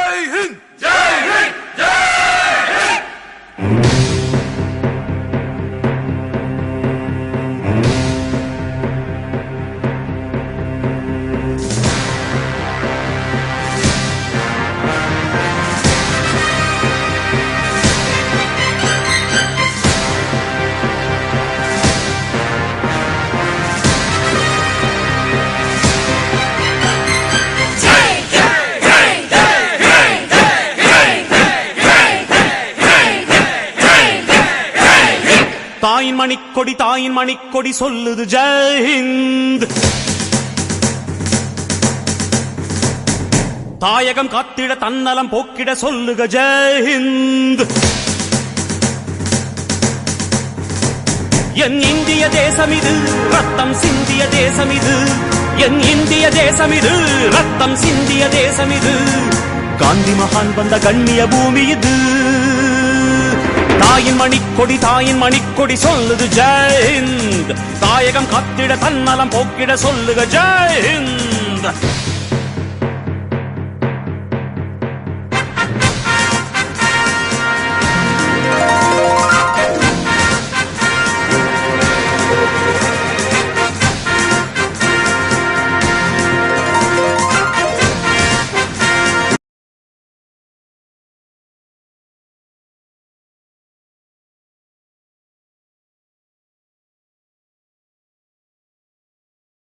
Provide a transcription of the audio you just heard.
ஜெய் ஹிந்த் ஜெய் ஹிந்த் ஜெய் ஹிந்த். தாயின் மணிக்கொடி தாயின் மணிக்கொடி சொல்லுது ஜெய் ஹிந்த். தாயகம் காத்திட தன்னலம் போக்கிட சொல்லுக ஜெய் ஹிந்த். என் இந்திய தேசம் இது ரத்தம் சிந்திய தேசம் இது. என் இந்திய தேசம் இது ரத்தம் சிந்திய தேசம் இது. காந்தி மகான் வந்த கண்ணிய பூமி இது. தாயின் மணிக்கொடி சொல்லுது ஜெய் ஹிந்த். தாயகம் காத்திட தன்னலம் போக்கிட சொல்லுக ஜெய் ஹிந்த்.